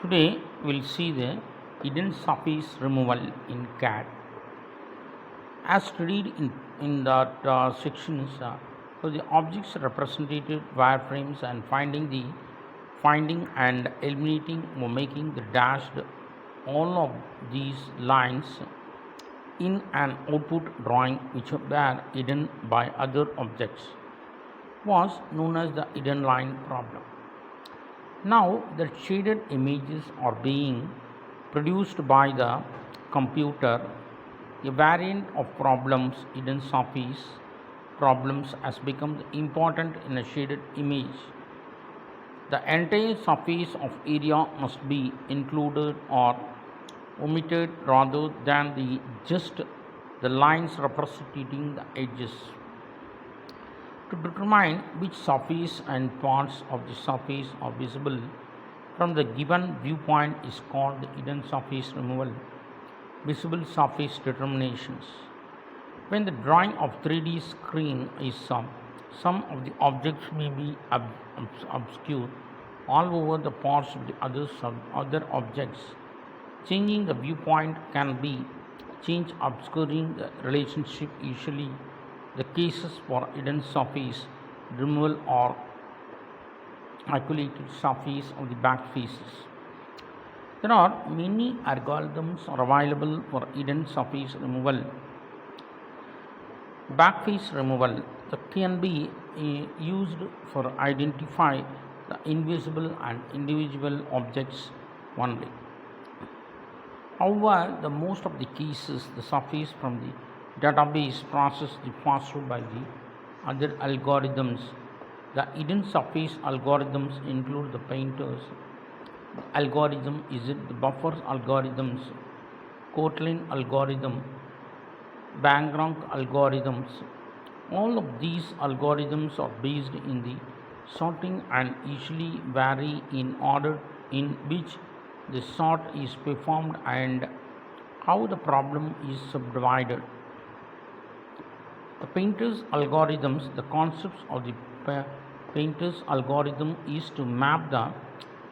Today we'll see the hidden surface removal in CAD. As studied in that sections, so the objects represented wireframes and finding and eliminating or making the dashed all of these lines in an output drawing which were hidden by other objects was known as the hidden line problem. Now the shaded images are being produced by the computer. A variant of problems hidden surface problems has become important in a shaded image. The entire surface of area must be included or omitted rather than just the lines representing the edges. To determine which surface and parts of the surface are visible from the given viewpoint is called hidden surface removal. Visible surface determinations. When the drawing of 3D screen is some of the objects may be obscured all over the parts of the other objects. Changing the viewpoint can be change obscuring the relationship. Usually the cases for hidden surface removal or calculated surface of the back faces. There are many algorithms are available for hidden surface removal. Backface removal that can be used for identify the invisible and individual objects only. However, the most of the cases the surface from the database processed faster by the other algorithms. The hidden surface algorithms include the painters algorithm, is it the buffer algorithms, Kotlin algorithm, Bangrunk algorithms. All of these algorithms are based in the sorting and usually vary in order in which the sort is performed and how the problem is subdivided. The painter's algorithms, the concepts of the painter's algorithm is to map the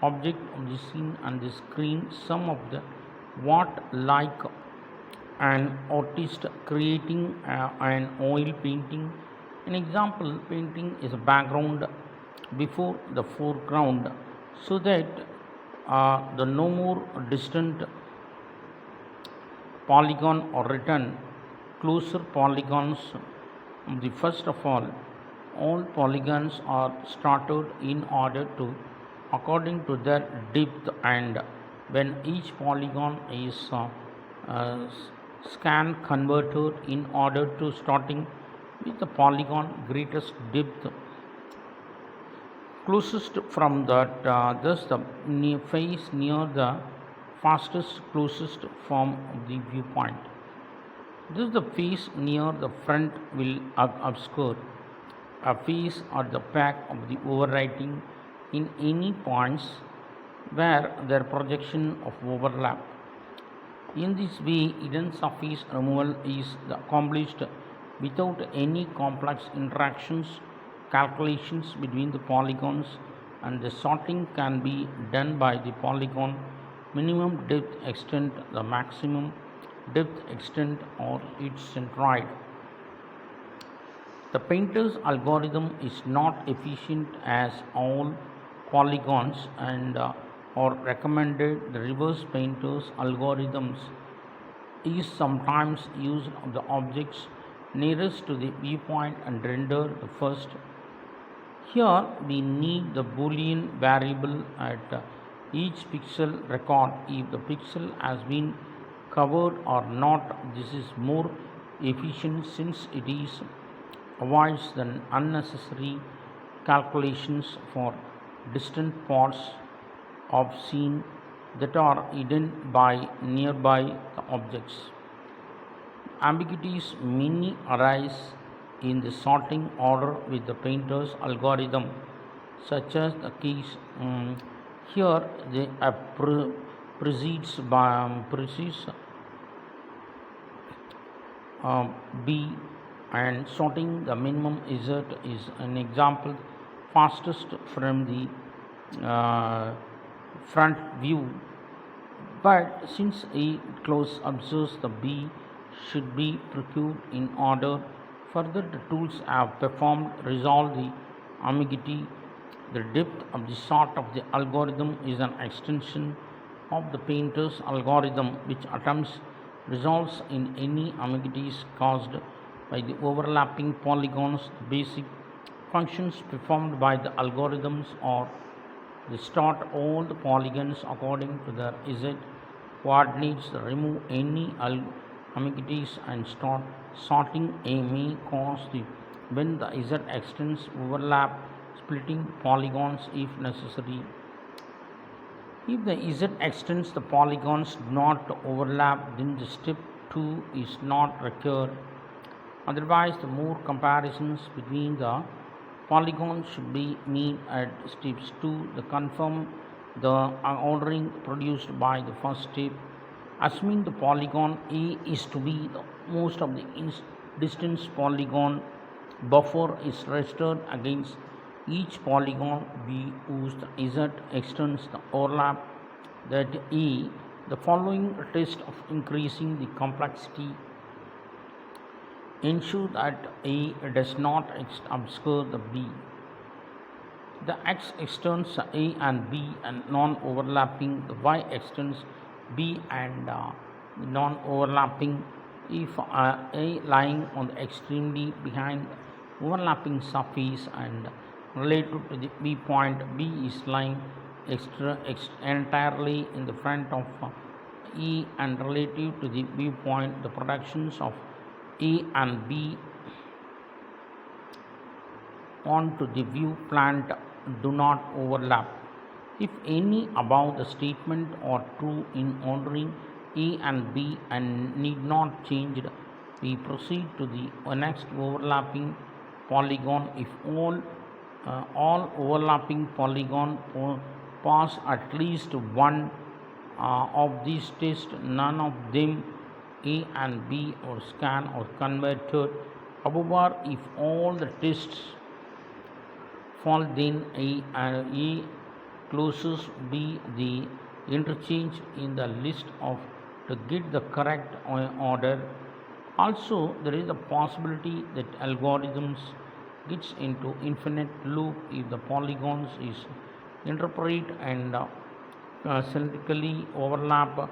object of the scene and the screen, some of the what like an artist creating an oil painting. An example painting is a background before the foreground so that the no more distant polygon are written closer polygons. The first of all polygons are started in order to according to their depth, and when each polygon is scan converted in order to starting with the polygon greatest depth closest from that thus the face near the fastest closest from the viewpoint. Thus the face near the front will obscure a face at the back of the overwriting in any points where their projection of overlap. In this way, hidden surface removal is accomplished without any complex interactions, calculations between the polygons, and the sorting can be done by the polygon minimum depth extent, the maximum depth extent, or its centroid. The painter's algorithm is not efficient as all polygons and or recommended. The reverse painter's algorithms is sometimes used of the objects nearest to the viewpoint and render the first. Here we need the Boolean variable at each pixel record if the pixel has been covered or not. This is more efficient since it is avoids the unnecessary calculations for distant parts of scene that are hidden by nearby objects. Ambiguities many arise in the sorting order with the painter's algorithm, such as the case here they precedes B, and sorting the minimum Z is an example fastest from the front view, but since A close observes the B should be procured in order. Further, the tools have performed resolve the ambiguity. The depth of the sort of the algorithm is an extension of the painter's algorithm which attempts resolves in any ambiguities caused by the overlapping polygons. The basic functions performed by the algorithms are they sort all the polygons according to their z coordinates, remove any ambiguities, and start sorting A may cause the when the z extends overlap, splitting polygons if necessary. If the z extends the polygons do not overlap, then the step 2 is not required. Otherwise, the more comparisons between the polygons should be made at steps 2 to confirm the ordering produced by the first step. Assuming the polygon A is to be the most of the distance polygon buffer is registered against each polygon B whose Z extends the overlap that A. The following test of increasing the complexity ensure that A does not obscure the B. The X extends A and B and non-overlapping. The Y extends B and non-overlapping. If A lying on the extremely behind overlapping surface and related to the B point, B is lying entirely in the front of E and relative to the B point, the productions of A and B onto the view plant do not overlap. If any above the statement are true in ordering A and B and need not change, we proceed to the next overlapping polygon. If all overlapping polygon pass at least one of these tests, none of them A and B or scan or converted. However, if all the tests fall, then A closes B the interchange in the list of to get the correct order. Also, there is a possibility that algorithms gets into infinite loop if the polygons is interpret and cylindrically overlap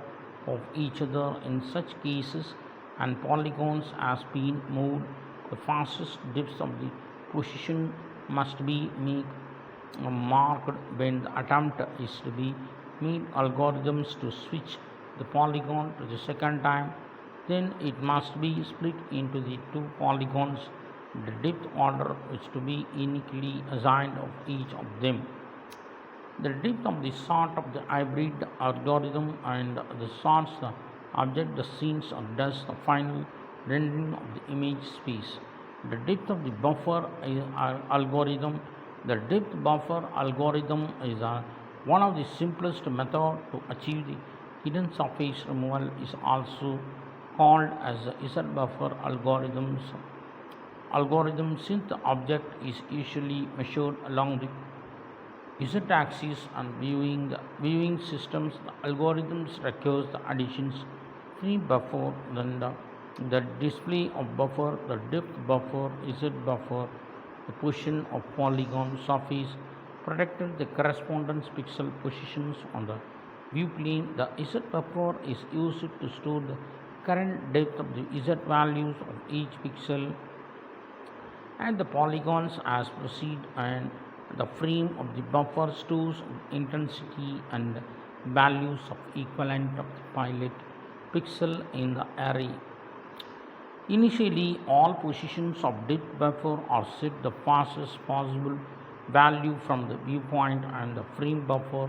of each other. In such cases, and polygons has been moved, the fastest depths of the position must be marked when the attempt is to be made algorithms to switch the polygon to the second time. Then it must be split into the two polygons. The depth order is to be uniquely assigned of each of them. The depth of the sort of the hybrid algorithm and the sorts the object the scenes or does the final rendering of the image space. The depth of the buffer algorithm. The depth buffer algorithm is one of the simplest methods to achieve the hidden surface removal. Is also called as the Z buffer algorithm since the object is usually measured along the Z axis and viewing systems. The algorithms requires the additions free buffer, then the display of buffer, the depth buffer, Z buffer, the position of polygon surface, protected the correspondence pixel positions on the view plane. The Z buffer is used to store the current depth of the Z values of each pixel and the polygons as proceed, and the frame of the buffer stores intensity and values of equivalent of the pilot pixel in the array. Initially, all positions of depth buffer are set the fastest possible value from the viewpoint, and the frame buffer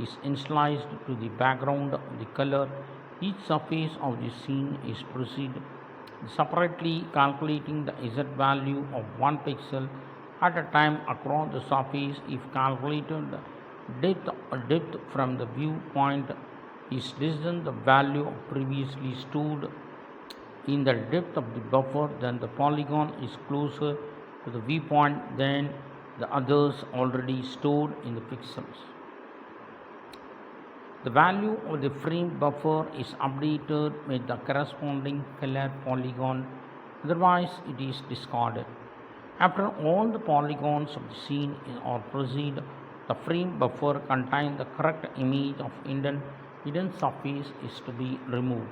is initialized to the background of the color. Each surface of the scene is proceed separately calculating the Z value of one pixel at a time across the surface. If calculated depth from the viewpoint is less than the value previously stored in the depth of the buffer, then the polygon is closer to the viewpoint than the others already stored in the pixels. The value of the frame buffer is updated with the corresponding color polygon, otherwise it is discarded. After all the polygons of the scene are processed, the frame buffer containing the correct image of hidden surface is to be removed.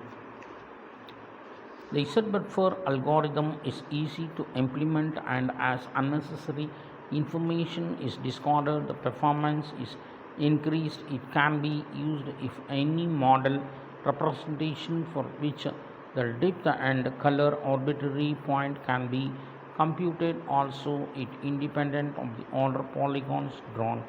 The Z-buffer algorithm is easy to implement, and as unnecessary information is discarded, the performance is increased. It can be used if any model representation for which the depth and color arbitrary point can be computed. Also, it independent of the order polygons drawn.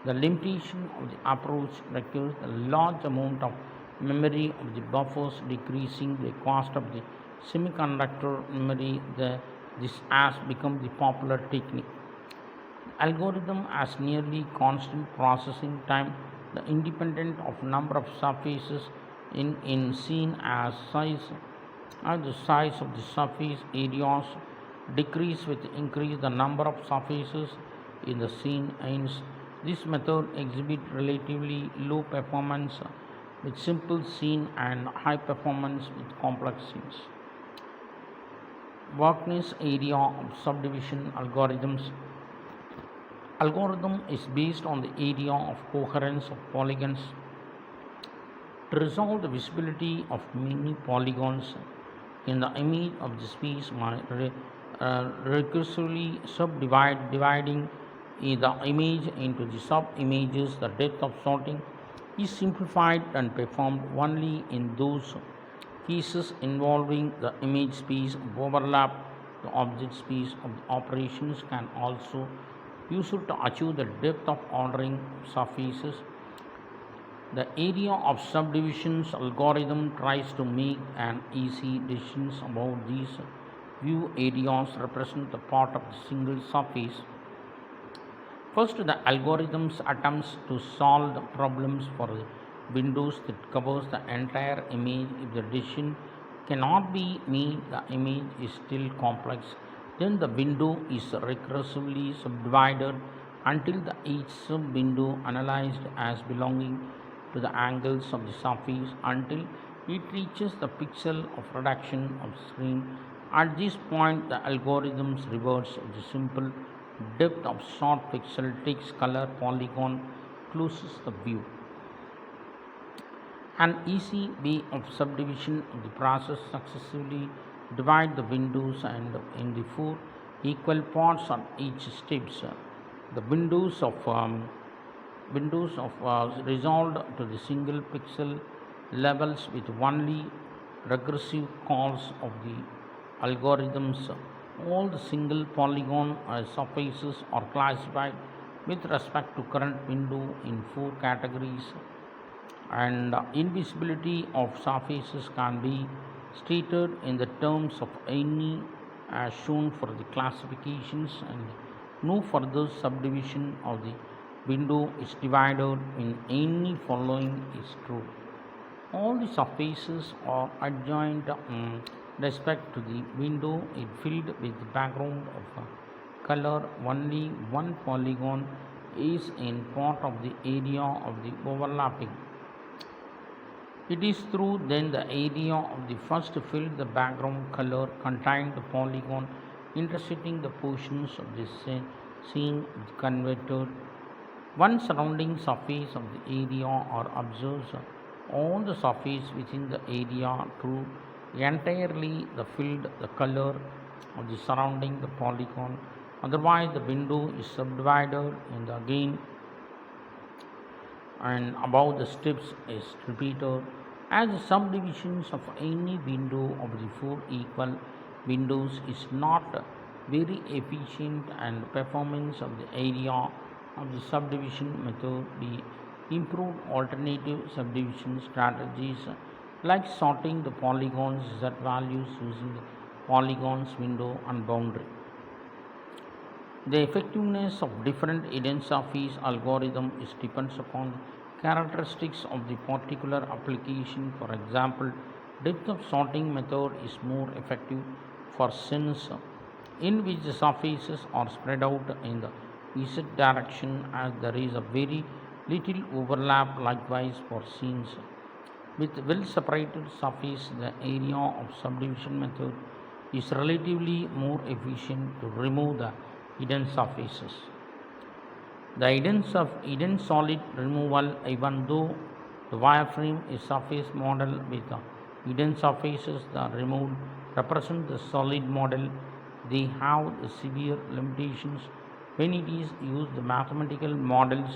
The limitation of the approach requires a large amount of memory of the buffers, decreasing the cost of the semiconductor memory. This has become the popular technique. The algorithm has nearly constant processing time. The independent of number of surfaces in scene as the size of the surface areas decrease with increase the number of surfaces in the scene. Hence, this method exhibits relatively low performance with simple scene and high performance with complex scenes. Varkney's area of subdivision algorithm is based on the area of coherence of polygons. To resolve the visibility of many polygons in the image of the space by recursively dividing the image into the sub-images, the depth of sorting is simplified and performed only in those cases involving the image space overlap. The object space of the operations can also used to achieve the depth of ordering surfaces. The area of subdivisions algorithm tries to make an easy decisions about these view areas represent the part of the single surface. First, the algorithms attempts to solve the problems for the windows that covers the entire image. If the decision cannot be made, the image is still complex. Then the window is recursively subdivided until each sub-window analyzed as belonging to the angles of the surface until it reaches the pixel of reduction of screen. At this point, the algorithms reverts the simple depth of sort pixel takes color polygon closes the view. An easy way of subdivision of the process successively divide the windows and in the four equal parts on each steps. The windows of resolved to the single pixel levels with only regressive calls of the algorithms. All the single polygon surfaces are classified with respect to current window in four categories, and invisibility of surfaces can be stated in the terms of any as shown for the classifications, and no further subdivision of the window is divided in any following is true. All the surfaces are adjoint respect to the window is filled with the background of color. Only one polygon is in part of the area of the overlapping. It is through then the area of the first filled the background color contained the polygon intersecting the portions of the scene converted. One surrounding surface of the area or observes all the surface within the area through entirely the filled the color of the surrounding the polygon. Otherwise, the window is subdivided in the again and above the steps is repeated as the subdivisions of any window of the four equal windows is not very efficient, and performance of the area of the subdivision method be improved. Alternative subdivision strategies like sorting the polygons z values using the polygons window and boundary. The effectiveness of different hidden surface algorithm is depends upon characteristics of the particular application. For example, depth of sorting method is more effective for scenes in which the surfaces are spread out in the z direction, as there is a very Little overlap likewise for scenes with well separated surface. The area of subdivision method is relatively more efficient to remove the hidden surfaces. The hidden solid removal, even though the wireframe is surface model with the hidden surfaces that removed represent the solid model, they have the severe limitations when it is used the mathematical models.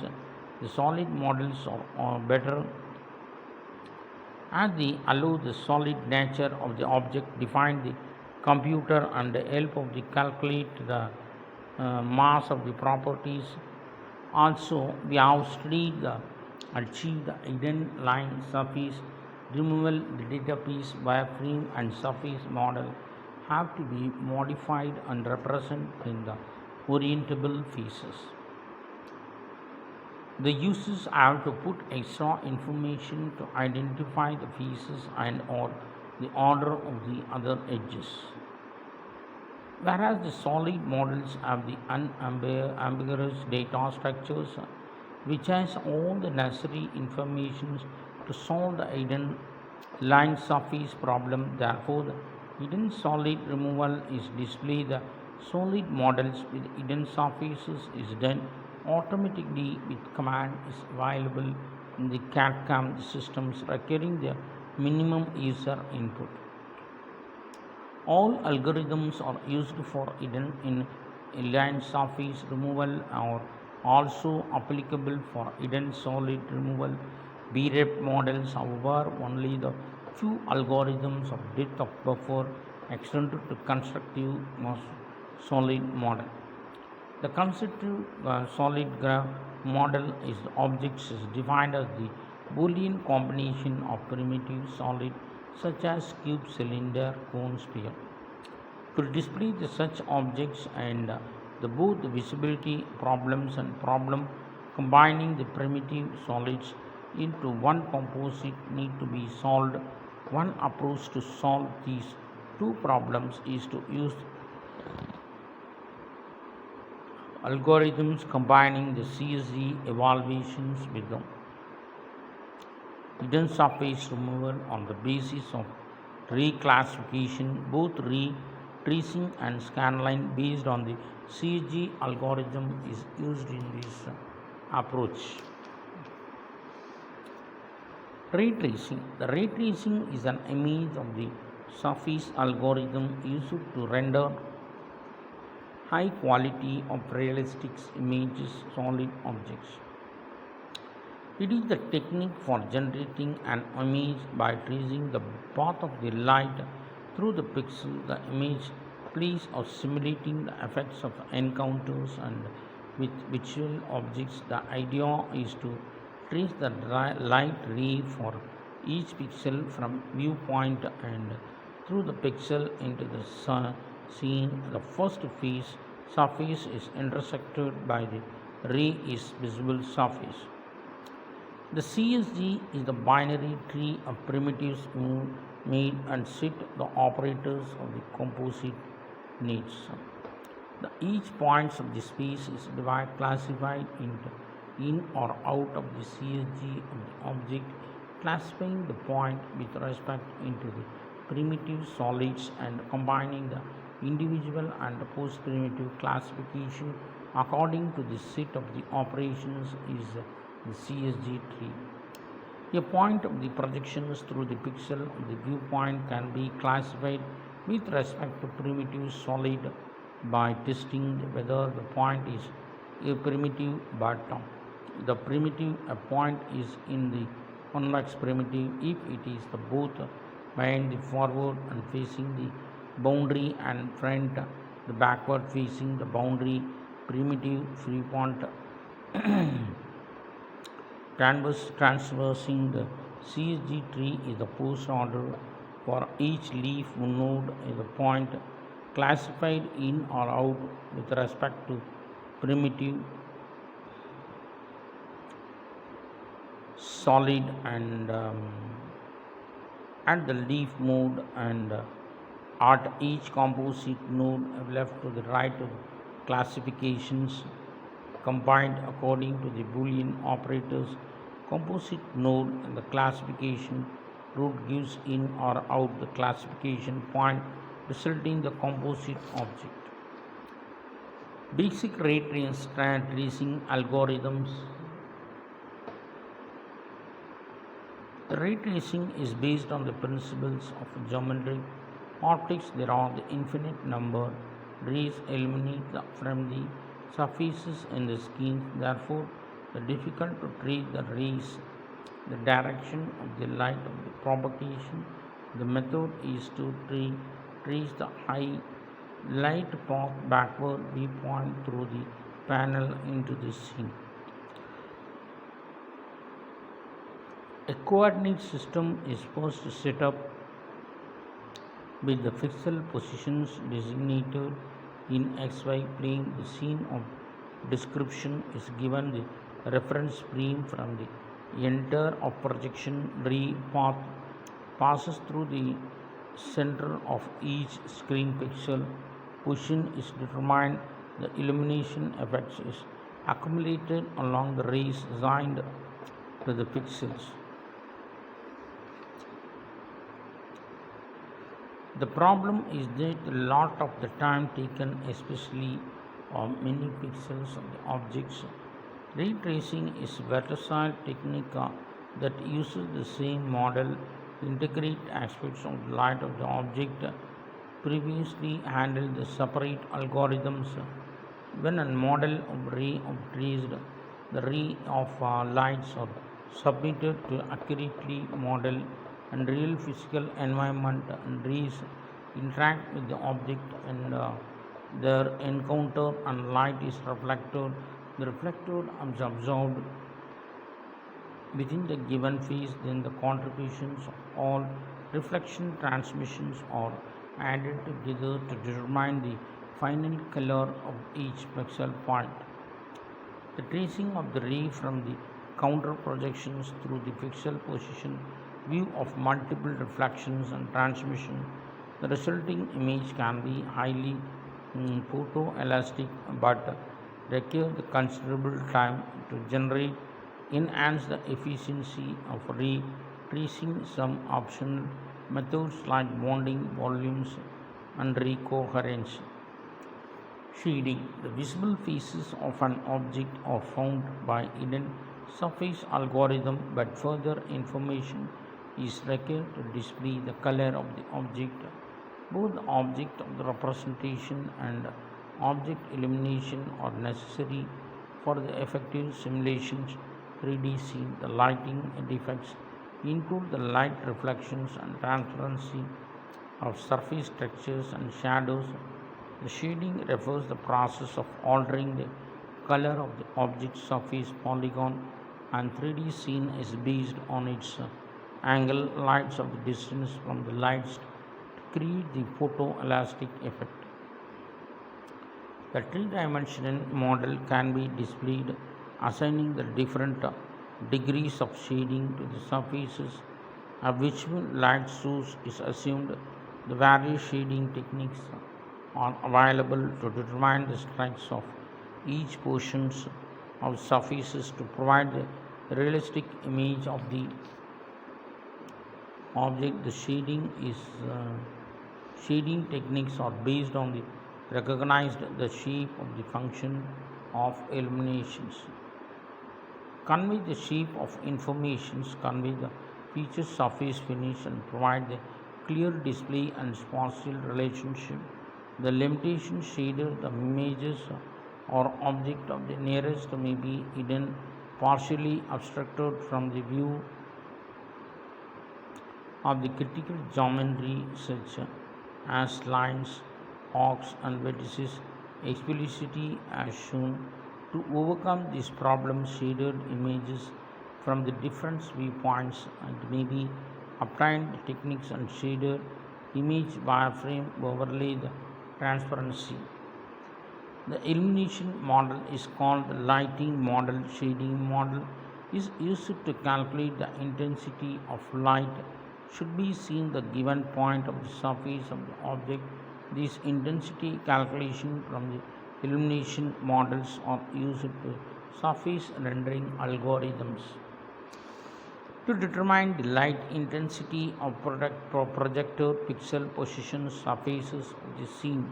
The solid models are better as they allow the solid nature of the object define the computer and the help of the calculate the mass of the properties. Also, we have studied the achieve the hidden line surface removal. The database wireframe and surface model have to be modified and represented in the orientable faces. The users have to put extra information to identify the faces and or the order of the other edges. Whereas the solid models have the unambiguous data structures which has all the necessary information to solve the hidden line surface problem. Therefore, the hidden solid removal is display the solid models with hidden surfaces is done automatically with command is available in the CAD/CAM systems requiring the minimum user input. All algorithms are used for hidden in line surface removal are also applicable for hidden solid removal. BREP models, however, only the few algorithms of depth of buffer extended to constructive solid model. The constructive solid graph model is the objects is defined as the Boolean combination of primitive solid such as cube, cylinder, cone, sphere. To display the such objects and the both the visibility problems and problem combining the primitive solids into one composite need to be solved. One approach to solve these two problems is to use algorithms combining the CSG evaluations with the hidden surface removal on the basis of reclassification. Both tracing and scanline based on the CSG algorithm is used in this approach. Ray tracing. The ray tracing is an image of the surface algorithm used to render high quality of realistic images solid objects. It is the technique for generating an image by tracing the path of the light through the pixel, the image plays or simulating the effects of encounters and with visual objects. The idea is to trace the light ray for each pixel from viewpoint and through the pixel into the scene. The first phase surface is intersected by the ray is visible surface. The CSG is the binary tree of primitives made and set the operators of the composite needs. Each points of the space is divided, classified into in or out of the CSG of the object, classifying the point with respect into the primitive solids and combining the individual and post primitive classification according to the set of the operations is the CSG tree. A point of the projections through the pixel of the viewpoint can be classified with respect to primitive solid by testing whether the point is a primitive but the primitive a point is in the convex primitive if it is the both behind the forward and facing the boundary and front the backward facing the boundary primitive frequent transversing the CSG tree is the post order for each leaf node is a point classified in or out with respect to primitive solid and at the leaf mode and at each composite node left to the right of classifications combined according to the Boolean operators composite node, and the classification root gives in or out the classification point resulting in the composite object. Basic ray tracing algorithms. The ray tracing is based on the principles of geometric optics. There are the infinite number rays eliminate from the surfaces in the skin. Therefore, the difficult to trace the rays, the direction of the light of the propagation. The method is to trace the high light path backward viewpoint through the panel into the scene. A coordinate system is first set up with the pixel positions designated in XY plane. The scene of description is given the reference frame from the enter of projection. Ray path passes through the center of each screen pixel. Position is determined. The illumination effects is accumulated along the rays assigned to the pixels. The problem is that a lot of the time taken, especially on many pixels of the objects. Ray tracing is a versatile technique that uses the same model to integrate aspects of the light of the object. Previously handled the separate algorithms. When a model of ray of traced, the ray of lights are submitted to accurately model and real physical environment, and rays interact with the object, and their encounter and light is reflected. The reflected is absorbed within the given phase. Then the contributions of all reflection transmissions are added together to determine the final color of each pixel point. The tracing of the ray from the counter projections through the pixel position view of multiple reflections and transmission. The resulting image can be highly photoelastic but require the considerable time to generate. Enhance the efficiency of ray tracing. Some optional methods like bonding volumes and ray coherence. Shading. The visible faces of an object are found by hidden surface algorithm, but further information is required to display the color of the object. Both the object of the representation and object illumination are necessary for the effective simulations. 3D scene. The lighting defects include the light reflections and transparency of surface textures and shadows. The shading refers to the process of altering the color of the object's surface polygon, and 3D scene is based on its angle lights of the distance from the lights to create the photoelastic effect. The three-dimensional model can be displayed assigning the different degrees of shading to the surfaces. A visual light source is assumed. The various shading techniques are available to determine the strengths of each portions of surfaces to provide the realistic image of the object. The shading techniques are based on the recognized the shape of the function of illuminations. Convey the shape of informations, convey the feature surface finish, and provide the clear display and spatial relationship. The limitation shader, the images or object of the nearest may be hidden, partially abstracted from the view of the critical geometry such as lines, arcs, and vertices explicitly as shown. To overcome this problem, shaded images from the different viewpoints and may be obtained techniques and shaded image wireframe overlay the transparency. The illumination model is called the lighting model. Shading model is used to calculate the intensity of light should be seen the given point of the surface of the object. This intensity calculation from the illumination models are used to surface rendering algorithms to determine the light intensity of projector pixel position surfaces of the scene.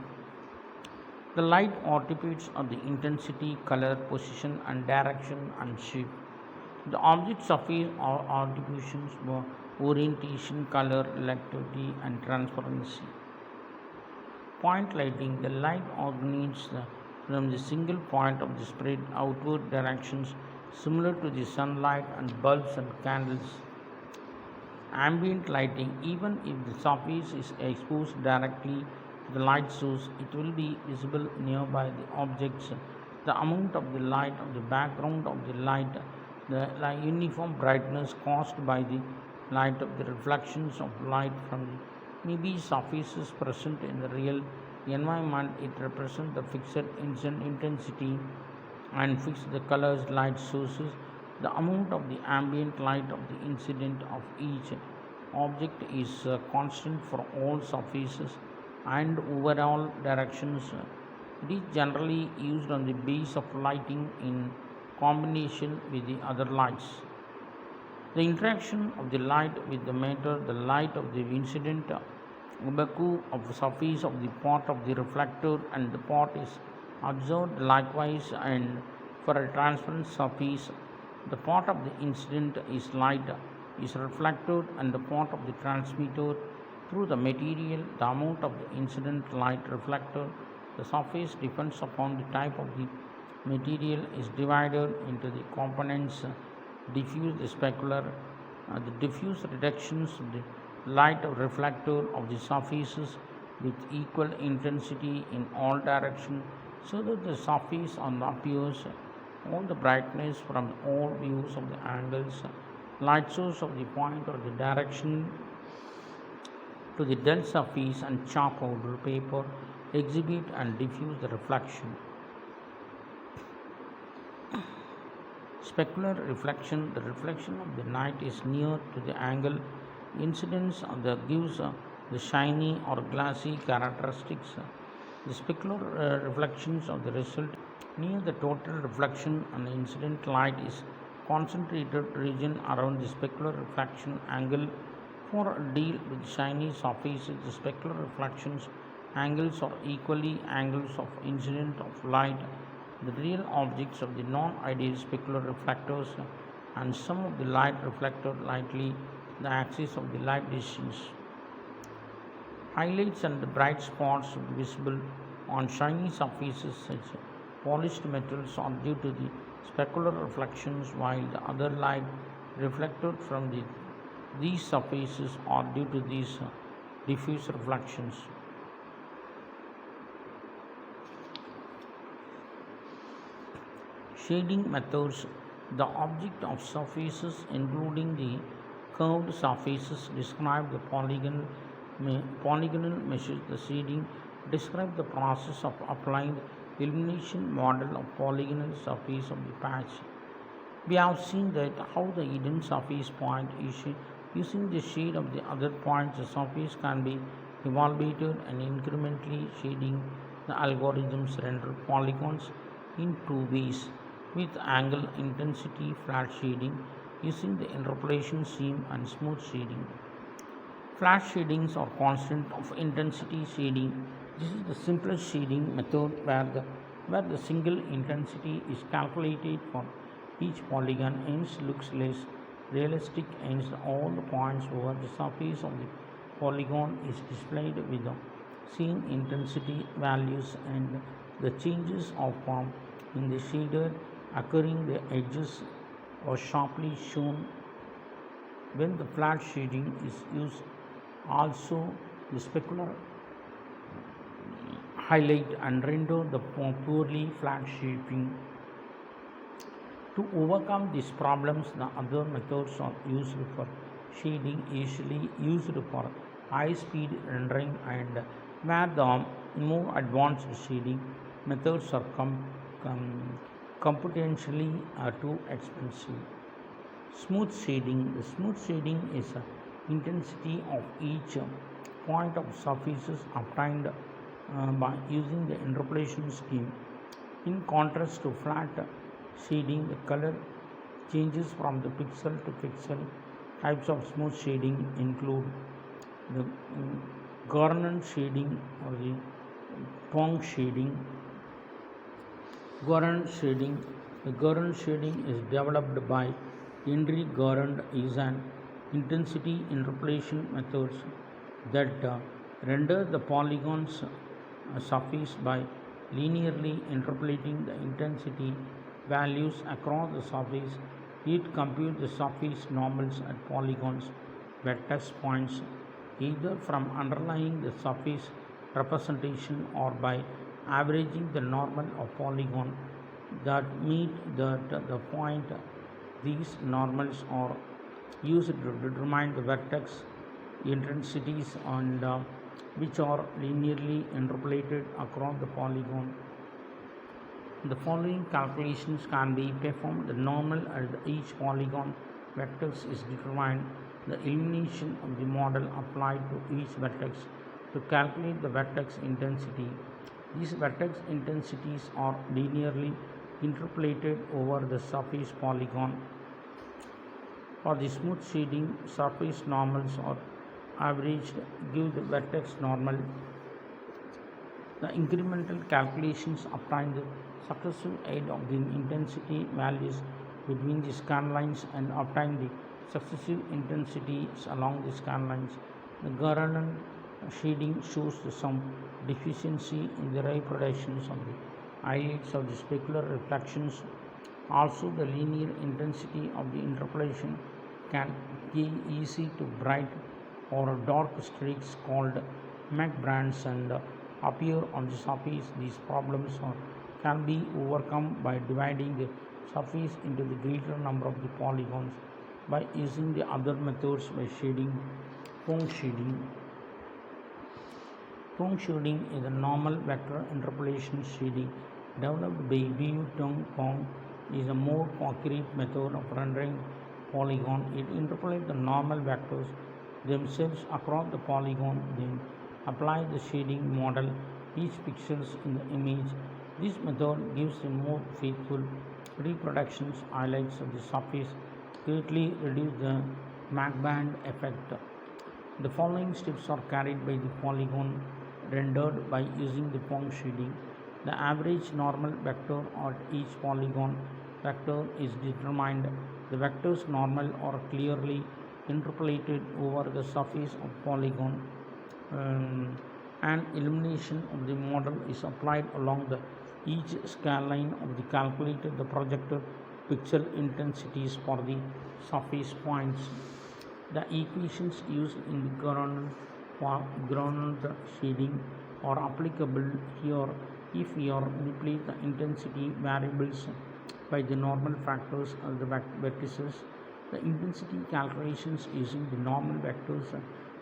The light attributes are the intensity, color, position, and direction and shape. The object surface or attributions were orientation, color, relativity, and transparency. Point lighting: the light originates from the single point of the spread outward directions, similar to the sunlight and bulbs and candles. Ambient lighting: even if the surface is exposed directly to the light source, it will be visible nearby the objects. The amount of the light of the background of the light, the uniform brightness caused by the light of the reflections of light from the maybe surfaces present in the real environment. It represents the fixed intensity and fix the colors light sources. The amount of the ambient light of the incident of each object is constant for all surfaces and overall directions. It is generally used on the base of lighting in combination with the other lights. The interaction of the light with the matter: the light of the incident oblique of the surface of the part of the reflector and the part is observed likewise, and for a transparent surface the part of the incident is light is reflected and the part of the transmitter through the material. The amount of the incident light reflected the surface depends upon the type of the material is divided into the components. Diffuse the specular the diffuse reductions of the light of reflector of the surfaces with equal intensity in all directions, so that the surface appears all the brightness from all views of the angles. Light source of the point or the direction to the dull surface and chalk powder paper exhibit and diffuse the reflection. Specular reflection: the reflection of the night is near to the angle incidence that gives the shiny or glassy characteristics. The specular reflections of the result near the total reflection and the incident light is concentrated region around the specular reflection angle. For a deal with shiny surfaces, the specular reflections angles are equally angles of incident of light. The real objects of the non-ideal specular reflectors and some of the light reflected lightly the axis of the light distance. Highlights and the bright spots visible on shiny surfaces such polished metals are due to the specular reflections, while the other light reflected from these surfaces are due to these diffuse reflections. Shading methods: the object of surfaces including the curved surfaces describe the polygonal meshes. The shading describe the process of applying the illumination model of polygonal surface of the patch. We have seen that how the hidden surface point is using the shade of the other points. The surface can be evaluated and incrementally shading. The algorithms render polygons in two ways: with angle intensity flat shading using the interpolation scheme and smooth shading. Flat shadings are constant of intensity shading. This is the simplest shading method where the single intensity is calculated for each polygon, hence looks less realistic, hence all the points over the surface of the polygon is displayed with the same intensity values, and the changes of form in the shader occurring the edges are sharply shown. When the flat shading is used, also the specular highlight and render the poorly flat shaping. To overcome these problems, the other methods are used for shading, usually used for high speed rendering, and where the more advanced shading methods are computationally too expensive. Smooth shading: the smooth shading is intensity of each point of surfaces obtained by using the interpolation scheme. In contrast to flat shading, the color changes from the pixel to pixel. Types of smooth shading include the Garand shading or the Pong shading. Garand shading. The Garand shading is developed by Henry Garand is an intensity interpolation methods that render the polygons surface by linearly interpolating the intensity values across the surface. It computes the surface normals at polygons vertex points either from underlying the surface representation or by averaging the normal of polygon that meet the point. These normals are used to determine the vertex intensities and which are linearly interpolated across the polygon. The following calculations can be performed. The normal at each polygon vertex is determined. The elimination of the model applied to each vertex to calculate the vertex intensity. These vertex intensities are linearly interpolated over the surface polygon. For the smooth shading, surface normals are averaged, give the vertex normal. The incremental calculations obtain the successive aid of the intensity values between the scan lines and obtain the successive intensities along the scan lines. The Garanan shading shows some deficiency in the reproductions of the highlights of the specular reflections. Also, the linear intensity of the interpolation can be easy to bright or dark streaks called McBrands and appear on the surface. These problems can be overcome by dividing the surface into the greater number of the polygons by using the other methods by shading. Pong shading. Pong shading is a normal vector interpolation shading developed by Bu Tung Pong. Is a more accurate method of rendering polygon. It interpolates the normal vectors themselves across the polygon, then apply the shading model each pixels in the image. This method gives a more faithful reproductions highlights of the surface, greatly reduce the McBand effect. The following steps are carried by the polygon rendered by using the Pong shading. The average normal vector at each polygon vector is determined. The vectors normal are clearly interpolated over the surface of polygon. An illumination of the model is applied along the each scanline of the calculated the projected pixel intensities for the surface points. The equations used in the ground shading are applicable here if we are manipulate the intensity variables by the normal factors of the vertices. The intensity calculations using the normal vectors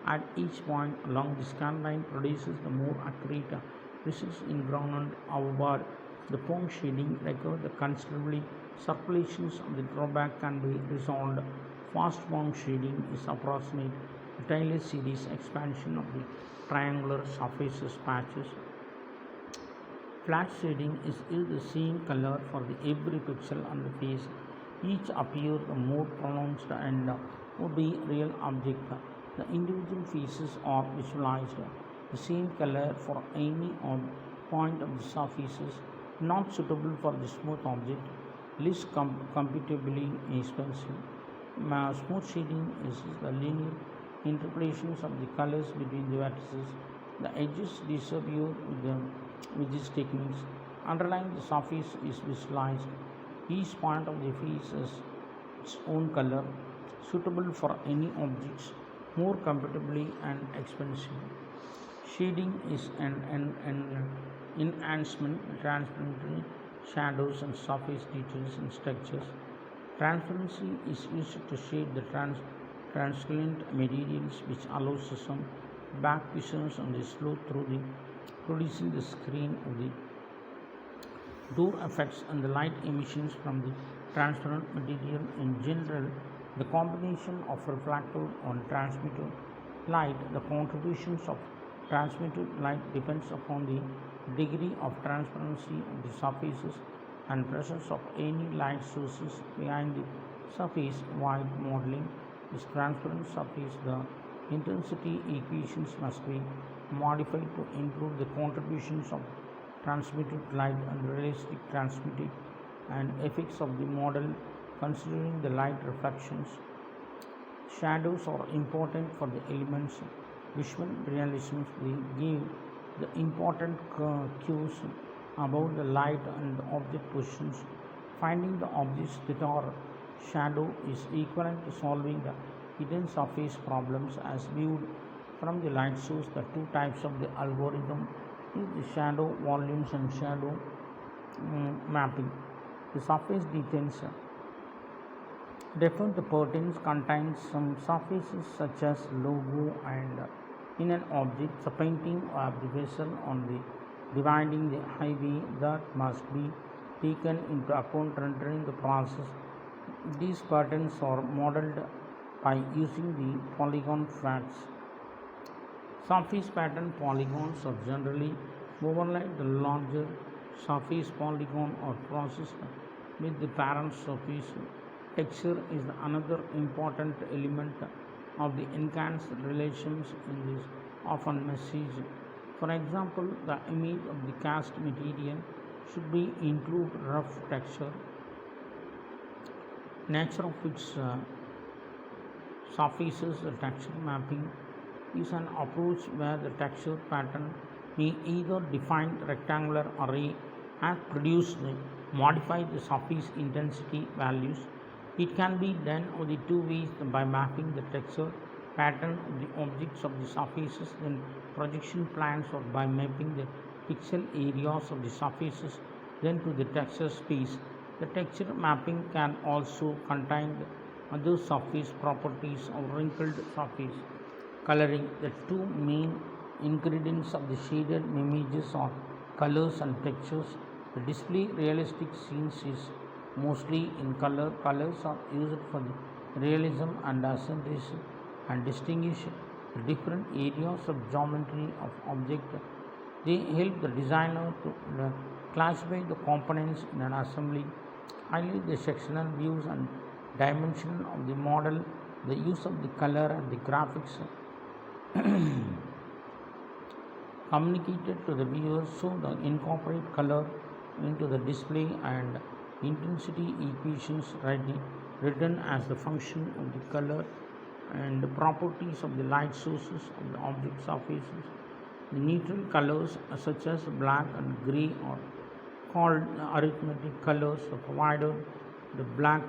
at each point along the scan line produces the more accurate results in ground. However, the Pong shading requires the considerably circulations of the drawback can be resolved. Fast Pong shading is approximate Taylor series expansion of the triangular surfaces patches. Flat shading is the same color for the every pixel on the face. Each appears more pronounced and would be real object. The individual faces are visualized the same color for any point of the surfaces, not suitable for the smooth object, least computably expensive. Smooth shading is the linear interpolations of the colors between the vertices. The edges disappear with these techniques. Underlying the surface is visualized. Each point of the face has its own color, suitable for any objects, more comfortably and expensive. Shading is an enhancement, transparency, shadows and surface details and structures. Transparency is used to shade the transparent materials which allows some back visions on the slope through the producing the screen of the door effects and the light emissions from the transparent material. In general, the combination of reflected and transmitted light, the contributions of transmitted light depends upon the degree of transparency of the surfaces and presence of any light sources behind the surface. While modeling this transparent surface, the intensity equations must be modified to include the contributions of transmitted light and realistic transmitted and effects of the model considering the light reflections. Shadows are important for the elements visual realism. They give the important cues about the light and the object positions. Finding the objects that are shadow is equivalent to solving the hidden surface problems as viewed from the light source. The two types of the algorithm is the shadow volumes and shadow mapping. The surface details refer the pertains contains some surfaces such as logo and in an object, the painting of the vessel on the dividing the highway that must be taken into account during the process. These patterns are modeled by using the polygon facts. Surface pattern polygons are generally overlay the larger surface polygon or processed with the parent surface. Texture is another important element of the enhanced relations in this often message. For example, the image of the cast material should be include rough texture, nature of its surfaces. The texture mapping is an approach where the texture pattern may either define rectangular array and produce the modify the surface intensity values. It can be done of the two ways by mapping the texture pattern of the objects of the surfaces in projection plans or by mapping the pixel areas of the surfaces then to the texture space. The texture mapping can also contain the other surface properties of wrinkled surface coloring. The two main ingredients of the shaded images are colors and textures. The display realistic scenes is mostly in color. Colors are used for the realism and acceleration and distinguish the different areas of geometry of object. They help the designer to classify the components in an assembly, highlight the sectional views and dimension of the model. The use of the color and the graphics communicated to the viewer so the incorporate color into the display and intensity equations written as the function of the color and the properties of the light sources of the object surfaces. The neutral colors such as black and gray are called arithmetic colors provided the black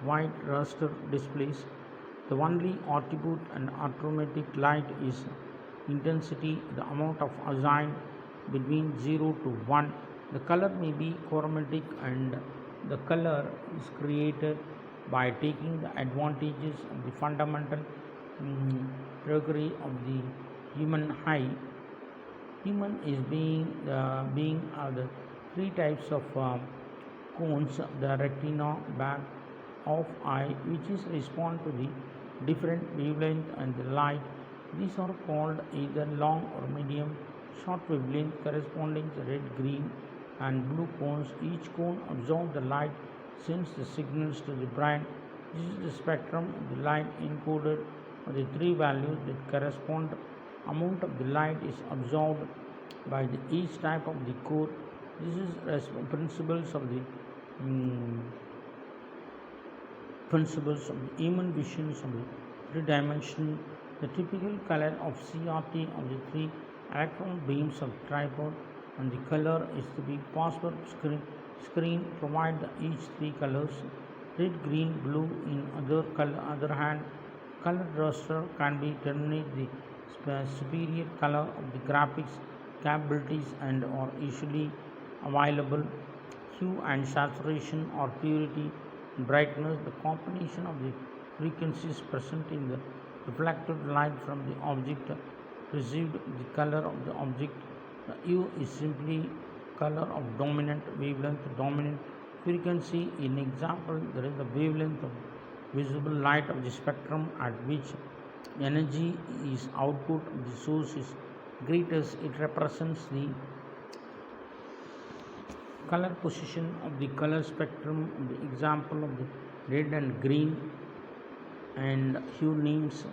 white raster displays. The only attribute and automatic light is intensity, the amount of assigned between 0 to 1. The color may be chromatic and the color is created by taking the advantages of the fundamental trajectory of the human eye. Human is being the three types of cones, the retina, back of eye, which is respond to the different wavelength and the light. These are called either long or medium short wavelength corresponding to red, green and blue cones. Each cone absorbs the light, sends the signals to the brain. This is the spectrum of the light encoded for the three values that correspond. Amount of the light is absorbed by the each type of the code. This is principles of the principles of the human visions of the three dimension. The typical color of CRT of the three electron beams of tripod and the color is to be password screen provide each three colors red, green, blue. In other hand, color raster can be determined the superior color of the graphics capabilities and are usually available. Hue and saturation or purity and brightness, the combination of the frequencies present in the reflected light from the object received the color of the object. The hue is simply color of dominant wavelength, dominant frequency. In example, there is the wavelength of visible light of the spectrum at which energy is output of the source is greatest. It represents the color position of the color spectrum, the example of the red and green and hue names.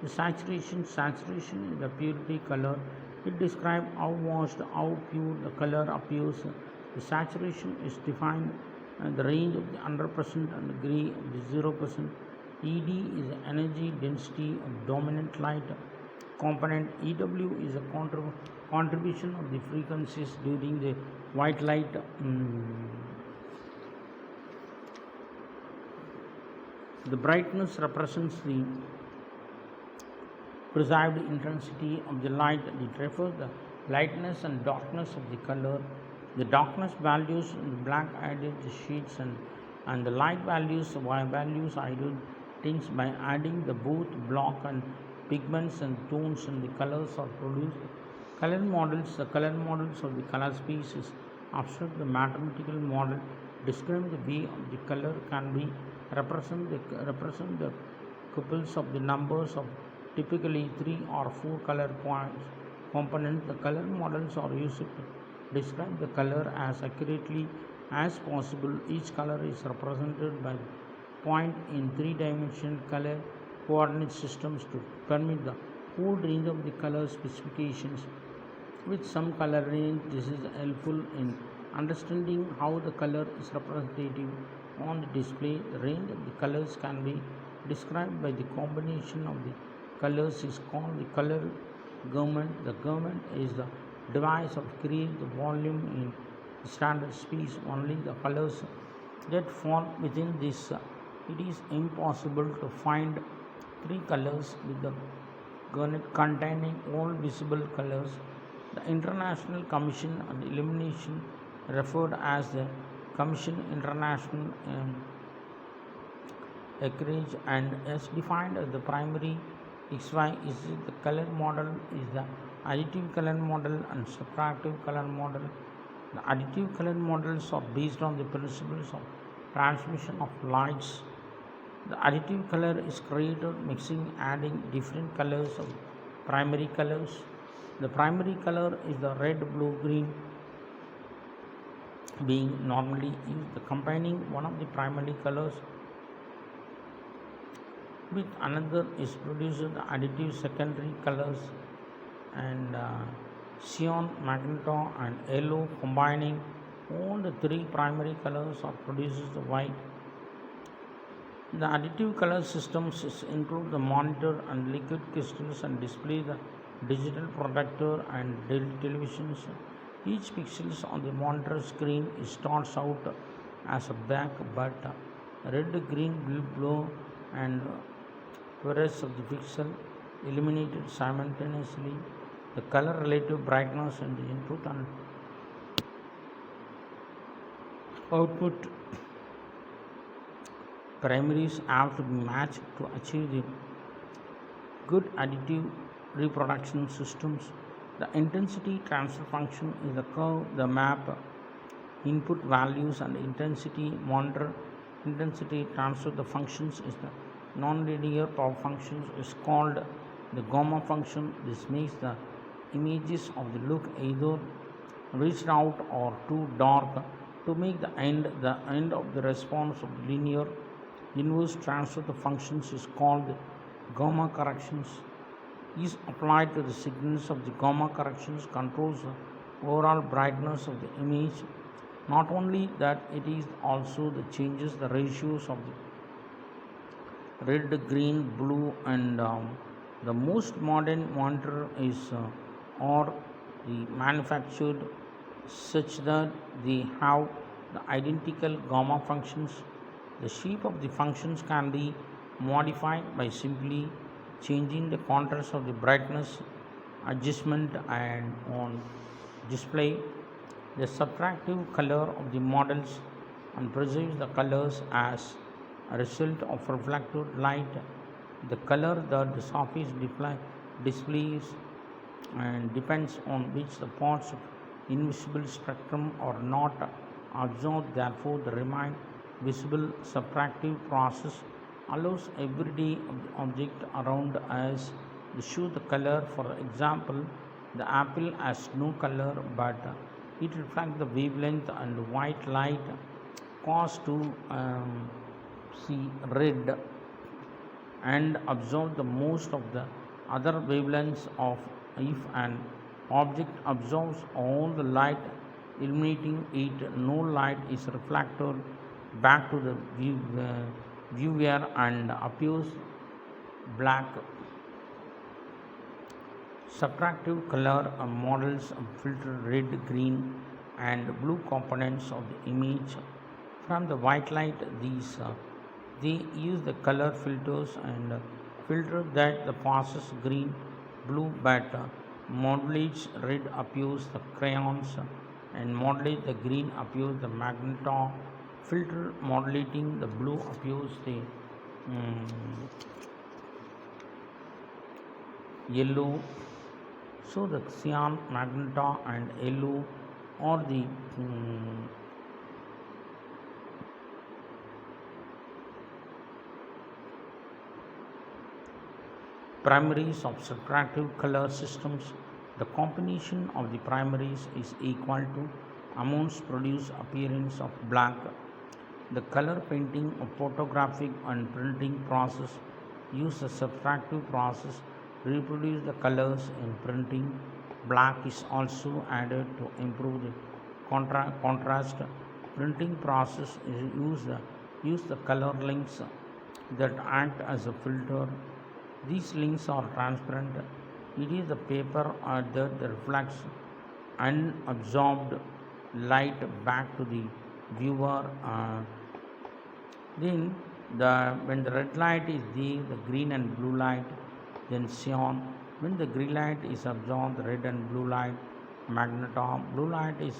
The saturation is the purity color. It describes how vast, how pure the color appears. The saturation is defined and the range of the 100% and the gray of the 0%. ED is the energy density of dominant light component. EW is a contribution of the frequencies during the white light. The brightness represents the perceived intensity of the light. It refers the lightness and darkness of the color. The darkness values in the black added sheets and the light values added tints by adding the both block and pigments and tones, and the colors are produced. The color models of the color space is abstract. The mathematical model describe the way of the color can be represent the couples of the numbers of typically 3 or 4 color points components. The color models are used to describe the color as accurately as possible. Each color is represented by point in 3-dimensional color coordinate systems to permit the whole range of the color specifications. With some color range, this is helpful in understanding how the color is representative on the display. The range of the colors can be described by the combination of the colors is called the color gamut. The gamut is the device of create the volume in standard space. Only the colors that fall within this. It is impossible to find 3 colors with the gamut containing all visible colors. The International Commission on Illumination, referred as the Commission International Acreage, and is defined as the primary XY is the color model, is the additive color model and subtractive color model. The additive color models are based on the principles of transmission of lights. The additive color is created mixing, adding different colors of primary colors. The primary color is the red, blue, green being normally used. The combining one of the primary colors with another is produced the additive secondary colors, and cyan, magenta and yellow combining all the 3 primary colors or produces the white. The additive color systems include the monitor and liquid crystals and display the digital projector and televisions. Each pixels on the monitor screen starts out as a black, but red, green, blue and fluorescence of the pixel illuminated simultaneously. The color relative brightness and the input and output primaries have to be matched to achieve the good additive reproduction systems. The intensity transfer function is the curve, the map input values and intensity monitor. Intensity transfer the functions is the nonlinear power functions is called the gamma function. This makes the images of the look either reached out or too dark. To make the end of the response of the linear inverse transfer the functions is called the gamma corrections. Is applied to the signals of the gamma corrections controls the overall brightness of the image. Not only that, it is also the changes the ratios of the red, green, blue, and the most modern monitor is or the manufactured such that they have the identical gamma functions. The shape of the functions can be modified by simply changing the contrast of the brightness adjustment, and on display the subtractive color of the models and preserves the colors as a result of reflected light. The color that the surface displays and depends on which the parts of invisible spectrum are not absorbed. Therefore, the remain visible subtractive process allows everyday object around us to show the color. For example, The apple has no color, but it reflects the wavelength and white light caused to see red and absorb the most of the other wavelengths of. If an object absorbs all the light illuminating it, no light is reflected back to the viewer and appears black. Subtractive color models filter red, green, and blue components of the image from the white light. These they use the color filters and filter that the passes green, blue, but modulates red appears the crayons and modulates the green appears the magenta. Filter modulating the blue appears the yellow. So the cyan, magenta, and yellow are the primaries of subtractive color systems. The combination of the primaries is equal to amounts produce appearance of black. The color painting of photographic and printing process use the subtractive process to reproduce the colors in printing. Black is also added to improve the contrast. Printing process use the color links that act as a filter. These links are transparent. It is the paper that reflects unabsorbed light back to the viewer. Then when the red light is there, the green and blue light, then cyan. When the green light is absorbed, the red and blue light, magenta. Blue light is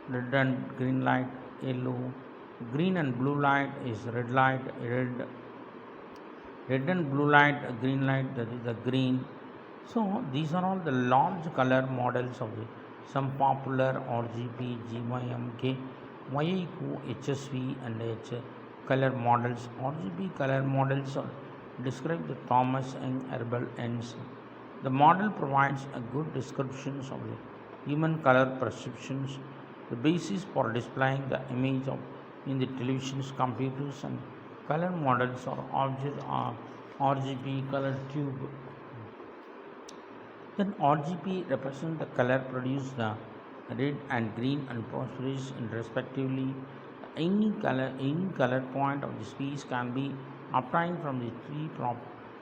red and green light, yellow. Green and blue light is red light, red. Red and blue light, green light, that is the green. So these are all the large color models of some popular RGB, GYMK, YIQ, HSV, and H color models. RGB color models describe the Thomas and Herbal ends. The model provides a good descriptions of the human color perceptions, the basis for displaying the image of in the televisions, computers, and color models or object are RGB color tube. Then RGB represents the color produced the red and green and phosphorescent respectively. Any color point of the space can be obtained from the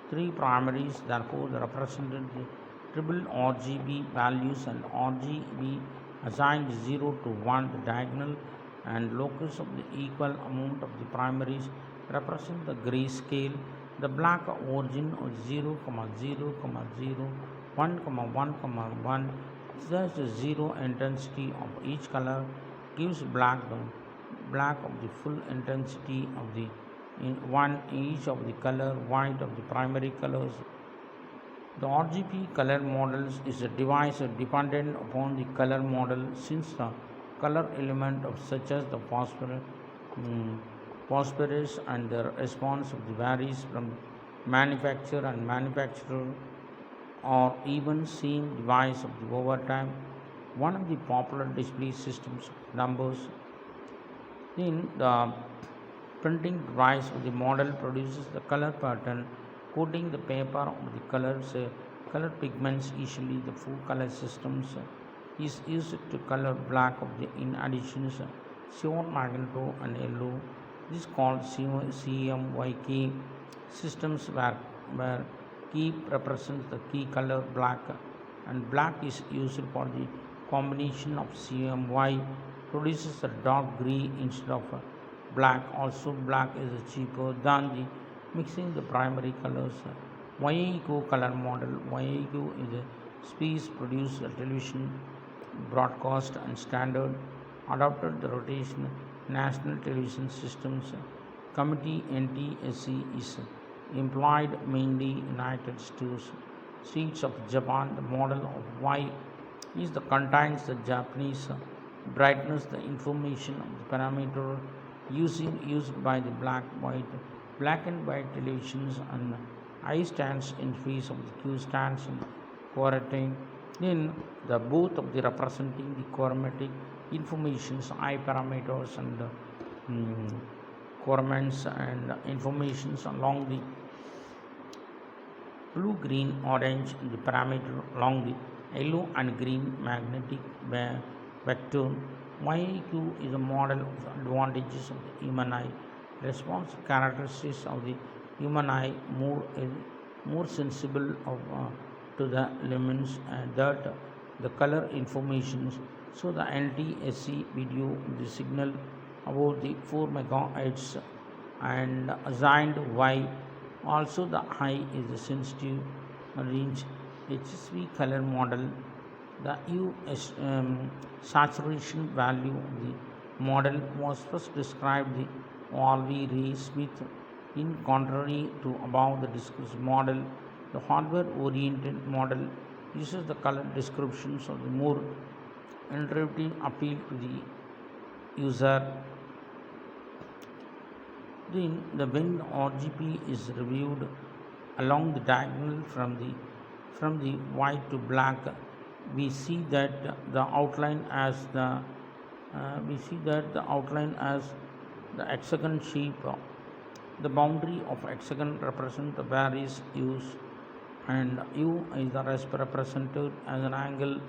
three primaries. Therefore, the represented the triple RGB values and RGB assigned 0 to 1. The diagonal and locus of the equal amount of the primaries represent the grayscale. The black origin of 0, 0, 0, 1, 1, 1. Thus the zero intensity of each color gives black of the full intensity of the in one each of the color white of the primary colors. The RGB color models is a device dependent upon the color model, since the color element of such as the phosphorus and the response of the varies from manufacturer and manufacturer, or even same device of the over time. One of the popular display systems numbers. In the printing device of the model produces the color pattern, coating the paper with the colors, color pigments. Usually, the full color systems is used to color black of the in addition cyan, magenta, and yellow. This is called CMYK systems, where key represents the key color black, and black is used for the combination of CMY produces a dark gray instead of black. Also, black is cheaper than the mixing the primary colors. YIQ color model. YIQ is a space produced television broadcast and standard adopted the rotation national television systems committee. NTSC is employed mainly United States of Japan. The model of Y is the contains the Japanese brightness, the information of the parameter used by the black and white televisions, and I stands in face of the Q stands in quarantine. Then the both of the representing the chromatic informations, eye parameters and mm, chromates and informations along the blue, green, orange, the parameter along the yellow and green magnetic vector. YQ is a model of the advantages of the human eye. Response characteristics of the human eye more sensible to the lumens and that the color informations. So the NTSC video the signal about the 4 megahertz and assigned Y. Also, the eye is a sensitive range HSV color model. The saturation value of the model was first described the Olvi Ray Smith. In contrary to above the discussed model, the hardware-oriented model uses the color descriptions of the more intuitive appeal to the user. Then the when RGB is reviewed along the diagonal from the white to black, we see that the outline as the hexagon shape. The boundary of hexagon represents the various hues, and U is represented as an angle,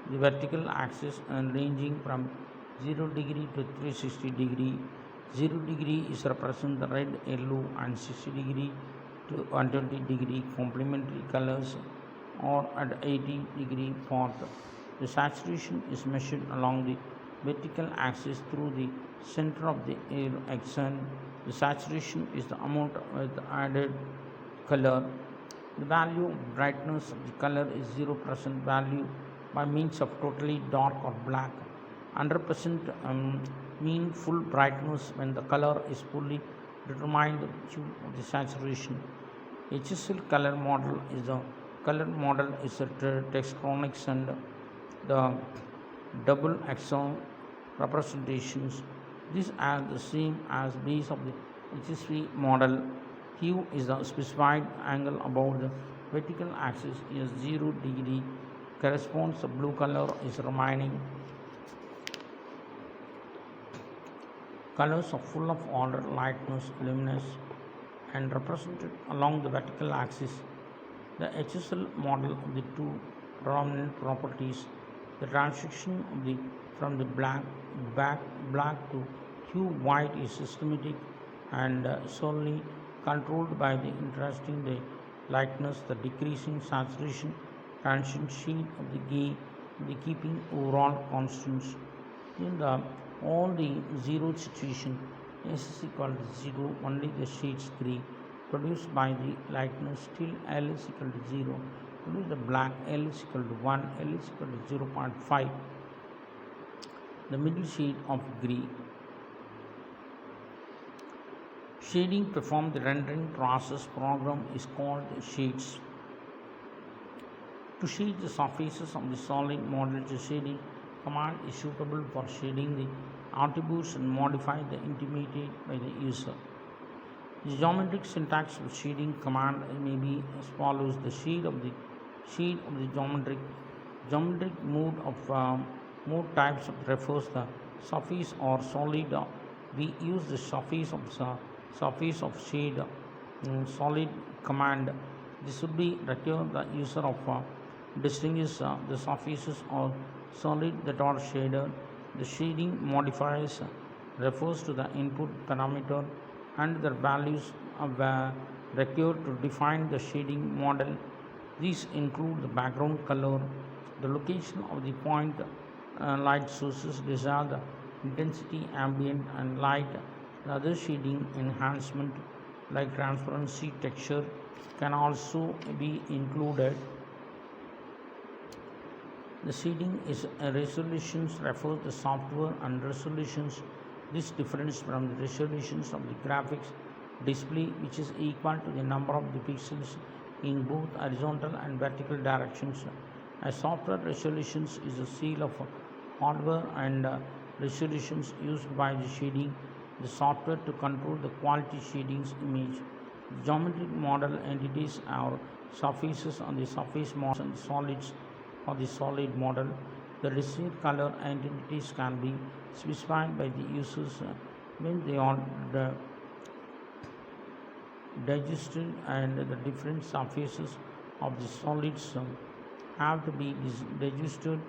the vertical axis, and ranging from 0 degree to 360 degree. 0 degree is represent the red, yellow, and 60 degree to 120 degree complementary colors, or at 80 degree path. The saturation is measured along the vertical axis through the center of the air axon. The saturation is the amount with added color. The value of brightness of the color is 0% value by means of totally dark or black. 100% mean full brightness when the color is fully determined due of the saturation. HSL color model is a Tektronix and the double axon representations. These are the same as base of the HSV model. Q is the specified angle above the vertical axis is 0 degree corresponds to blue color is remaining. Colors are full of order, lightness, luminous, and represented along the vertical axis. The HSL model of the two prominent properties, the transition of the from the black to hue white is systematic and solely controlled by the interesting the lightness, the decreasing saturation, transient shade of the gay, the keeping overall constants. In the all the zero situation S is equal to 0, only the shades gray produced by the lightness till L is equal to 0, produce the black L is equal to 1, L is equal to 0.5, the middle shade of gray. Shading performed the rendering process program is called shades. To shade the surfaces of the solid model, the shading command is suitable for shading the attributes and modified the intimated by the user. The geometric syntax of shading command may be as follows: the shade of the geometric mode types refers the surface or solid. We use the surface of shade solid command. This would be require the user of distinguish the surfaces or solid that are shaded. The shading modifiers refers to the input parameter and their values are required to define the shading model. These include the background color, the location of the point light sources, desired intensity, ambient and light. The other shading enhancement like transparency, texture can also be included. The shading is resolutions refer to the software and resolutions. This difference from the resolutions of the graphics display, which is equal to the number of the pixels in both horizontal and vertical directions. A software resolutions is a seal of hardware and resolutions used by the shading the software to control the quality shadings image. Geometric model entities are surfaces on the surface models and solids for the solid model. The desired color identities can be specified by the users when they are digested, and the different surfaces of the solids have to be digested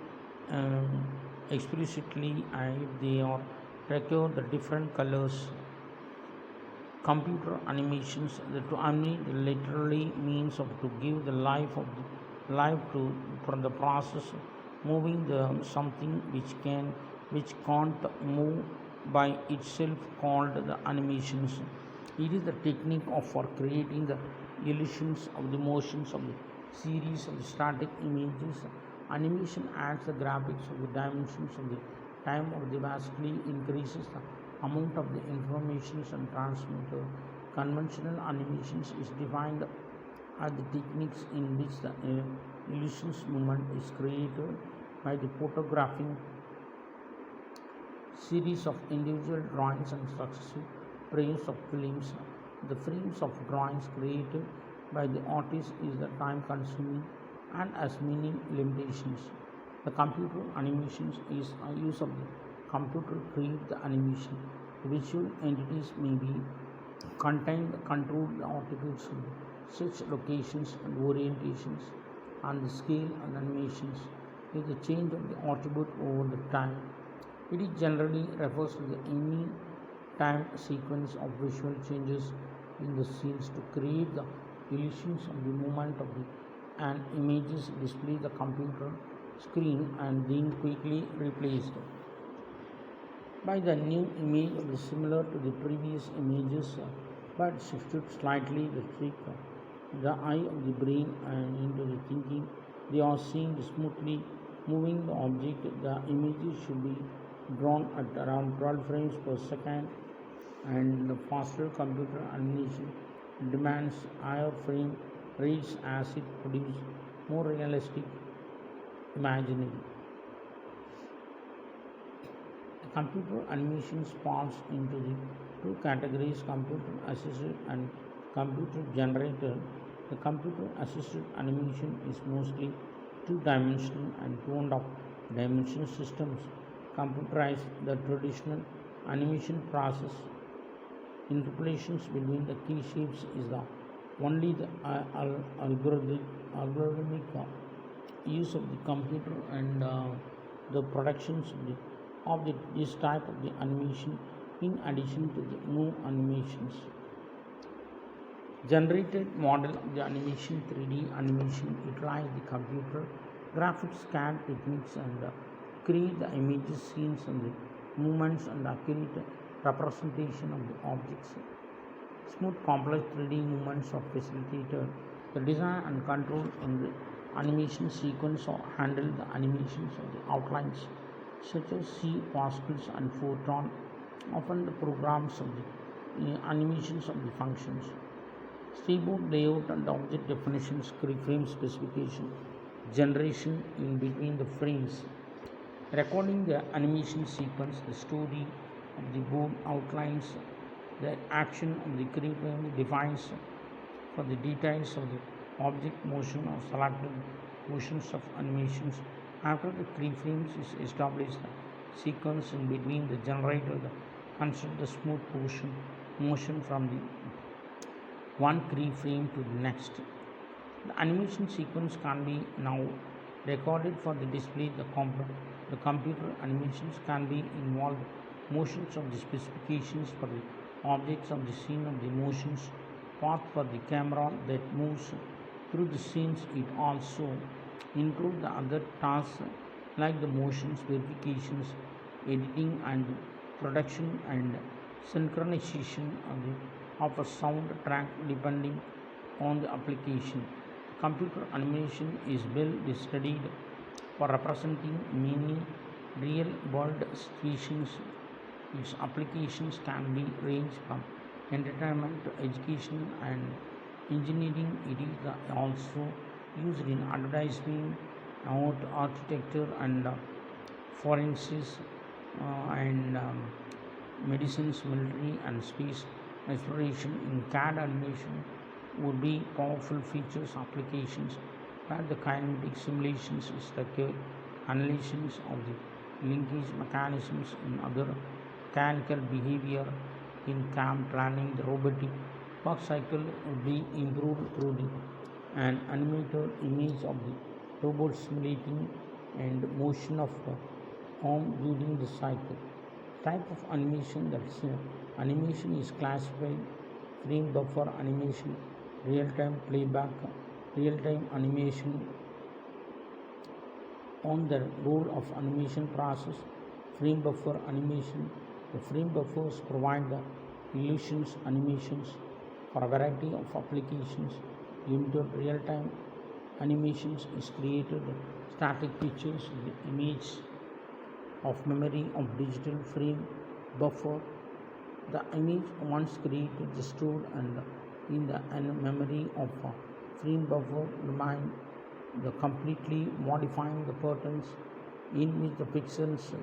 um, explicitly, and if they are require the different colors. Computer animations, to animate literally means of to give the life to from the process moving the something which can't move by itself, called the animations. It is the technique of for creating the illusions of the motions of the series of the static images. Animation adds the graphics of the dimensions of the time of the vastly increases the amount of the information and transmitted. Conventional animations is defined as the techniques in which the illusions movement is created by the photographing series of individual drawings and successive frames of films. The frames of drawings created by the artist is the time consuming and has many limitations. The computer animations is a use of the computer to create the animation. The visual entities may be contained controlled articles of such locations and orientations and the scale and animations with the change of the attribute over the time. It is generally refers to the any time sequence of visual changes in the scenes to create the illusions of the movement of the and images display the computer screen and being quickly replaced by the new image of the similar to the previous images, but shifted slightly to trick the eye of the brain and into the thinking they are seeing smoothly moving the object. The images should be drawn at around 12 frames per second, and the faster computer animation demands higher frame rates as it produces more realistic imagery. The computer animation falls into the two categories: computer assisted and computer generated. The computer assisted animation is mostly two dimensional and two and half dimensional systems. Computerize the traditional animation process. Interpolations between the key shapes is the only the algorithmic use of the computer, and the productions this type of the animation in addition to the new animations. Generated model of the animation 3D animation utilize the computer graphics CAD techniques and create the images, scenes and the movements and accurate representation of the objects. Smooth complex 3D movements are facilitated. The design and control in the animation sequence or handle the animations of the outlines such as C, particles and photon, often the programs of the animations of the functions. Storyboard layout and object definitions, frame specification, generation in between the frames, recording the animation sequence, the story of the board outlines, the action of the keyframe defines for the details of the object motion or selected portions of animations. After the keyframes is established, the sequence in between the generator, the consider the smooth motion from the one keyframe to the next. The animation sequence can be now recorded for the display. The computer animations can be involved motions of the specifications for the objects of the scene of the motions path for the camera that moves through the scenes. It also includes the other tasks like the motions verifications, editing and production and synchronization of a soundtrack depending on the application. Computer animation is well studied for representing many real world situations. Its applications can be ranged from entertainment to education and engineering. It is also used in advertising, architecture, and forensics, and medicines, military, and space exploration. In CAD animation would be powerful features applications where the kinematic simulations is the analysis of the linkage mechanisms in other mechanical behavior in CAM training. The robotic work cycle will be improved through an animated image of the robot simulating and motion of the arm during the cycle. Type of animation, that's animation is classified: frame buffer animation, real-time playback, real-time animation. On the role of animation process, frame buffer animation. The frame buffers provide the illusions animations for a variety of applications. Limited real-time animations is created static pictures, the image of memory of digital frame buffer. The image once created is stored and in the memory of a frame buffer remain the completely modifying the patterns in which the pixels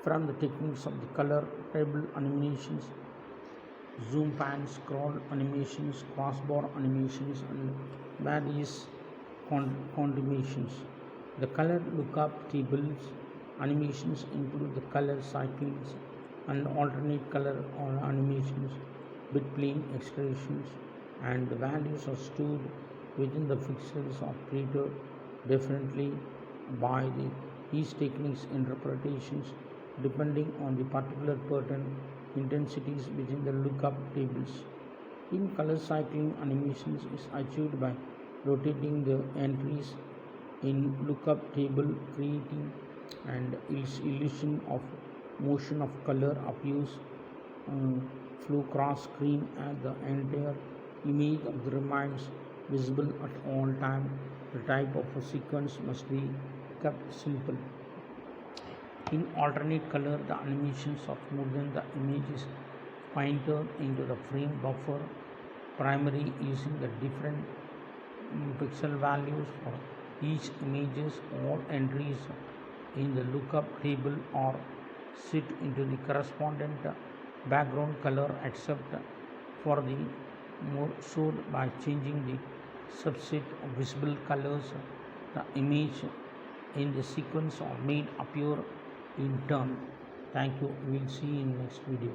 from the techniques of the color table animations, zoom pan, scroll animations, crossbar animations, and various combinations. The color lookup tables animations include the color cycles and alternate color animations, bit plane expressions, and the values are stored within the pixels are treated differently by these techniques interpretations depending on the particular pattern intensities within the lookup tables. In color cycling, animations is achieved by rotating the entries in lookup table, creating and illusion of motion of color appears flow cross screen as the entire image of the remains visible at all time. The type of a sequence must be kept simple. In alternate color, the animations of movement the image is pointed into the frame buffer primary using the different pixel values for each images. All entries in the lookup table or sit into the correspondent background color except for the more so by changing the subset of visible colors. The image in the sequence are made appear in turn. Thank you. We will see in next video.